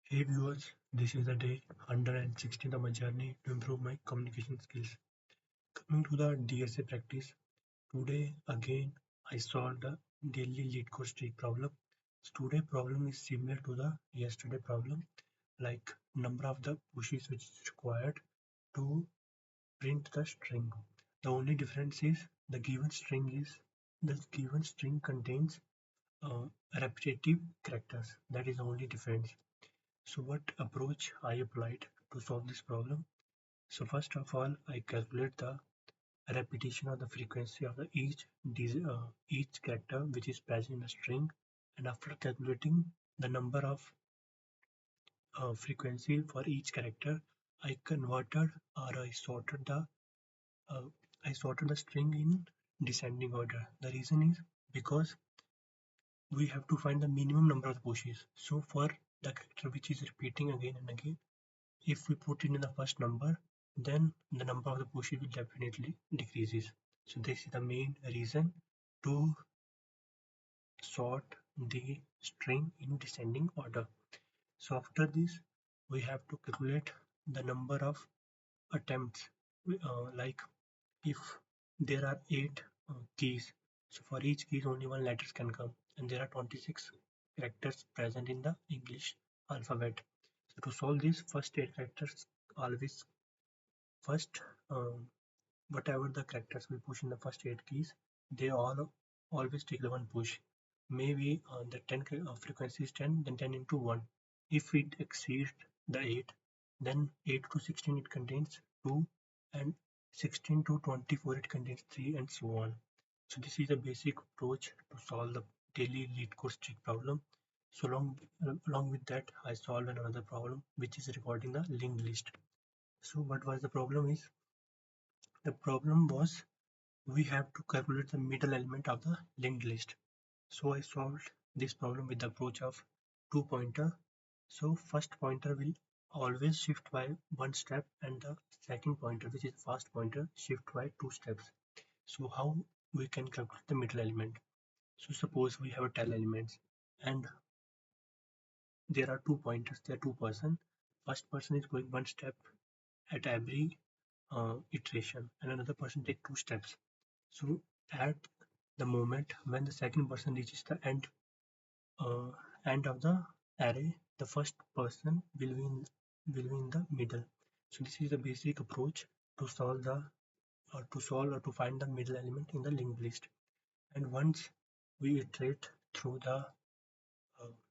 Hey viewers, this is the day 116 of my journey to improve my communication skills. Coming to the DSA practice, today again I solved the daily lead code streak problem. So today problem is similar to the yesterday problem, like number of the pushes which is required to print the string. The only difference is the given string contains uh, repetitive characters. That is the only difference. So what approach I applied to solve this problem? So first of all, I calculate the repetition of the frequency of each character which is present in the string, and after calculating the number of frequency for each character, I converted or uh, I sorted the string in descending order. The reason is because we have to find the minimum number of pushes. So for the character which is repeating again and again, if we put it in the first number, then the number of the pushes will definitely decreases. So this is the main reason to sort the string in descending order. So after this, we have to calculate the number of attempts. Like if there are 8 keys, so for each keys only one letters can come, and there are 26 characters present in the English alphabet. So to solve this, first 8 characters always first whatever the characters we push in the first 8 keys, they all always take the one push. Maybe the 10 frequency is 10, then 10 into 1. If it exceeds the 8, then 8 to 16 it contains 2, and 16 to 24 it contains 3, and so on. So this is the basic approach to solve the daily lead code streak problem. So along with that, I solved another problem which is recording the linked list. So what was the problem is, the problem was we have to calculate the middle element of the linked list. So I solved this problem with the approach of two pointer. So first pointer will always shift by one step, and the second pointer, which is fast pointer, shift by 2 steps. So how we can calculate the middle element? So suppose we have a 10 elements, and there are 2 pointers, there are 2 person. First person is going one step at every iteration, and another person take 2 steps. So at the moment when the second person reaches the uh, end of the array, the first person will be in the middle. So this is the basic approach to solve or to find the middle element in the linked list. And once we iterate through the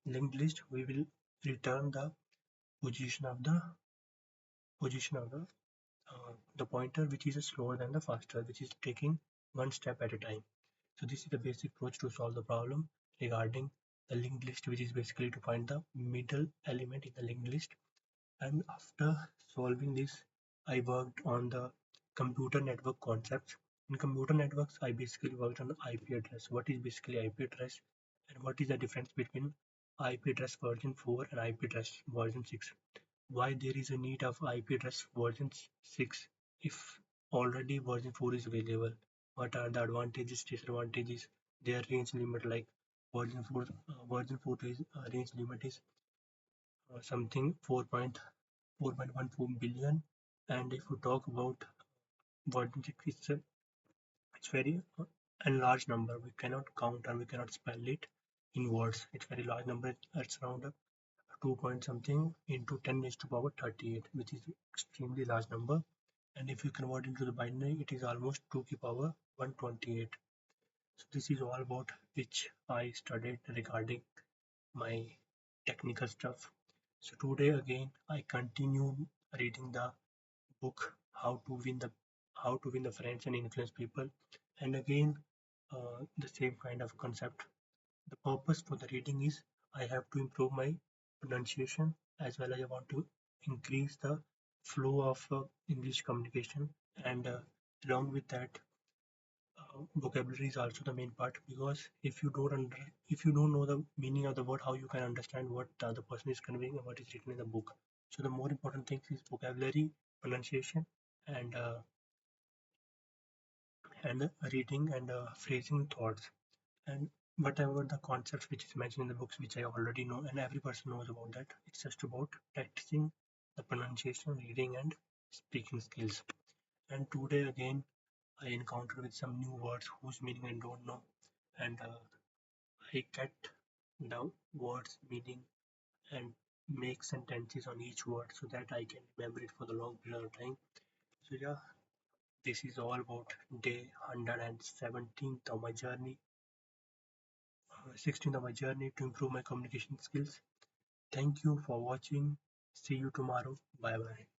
linked list, we will return the position of the pointer which is slower than the faster, which is taking one step at a time. So this is the basic approach to solve the problem regarding the linked list, which is basically to find the middle element in the linked list. And after solving this, I worked on the computer network concepts. In computer networks, I basically worked on the IP address. What is basically IP address, and what is the difference between IP address version 4 and IP address version 6? Why there is a need of IP address version 6 if already version 4 is available? What are the advantages, disadvantages, their range limit? Like version 4 is range limit is something 4.14 billion, and if you talk about version 6, it's very a large number. We cannot count and we cannot spell it in words. It's very large number. It's around 2 point something into 10 raised to power 38, which is extremely large number. And if you convert into the binary, it is almost 2 to power 128. So this is all about which I studied regarding my technical stuff. So today again I continue reading the book How to Win the Friends and Influence People, and again the same kind of concept. The purpose for the reading is I have to improve my pronunciation, as well as I want to increase the flow of English communication, and along with that, vocabulary is also the main part, because if you don't know the meaning of the word, how you can understand what the other person is conveying and what is written in the book. So the more important things is vocabulary, pronunciation, and reading and phrasing thoughts. And whatever the concepts which is mentioned in the books, which I already know, and every person knows about that. It's just about practicing the pronunciation, reading, and speaking skills. And today again, I encountered with some new words whose meaning I don't know, and I get the words meaning and make sentences on each word so that I can remember it for the long period of time. So yeah, this is all about day 117th of my journey, 16th of my journey to improve my communication skills. Thank you for watching. See you tomorrow. Bye bye.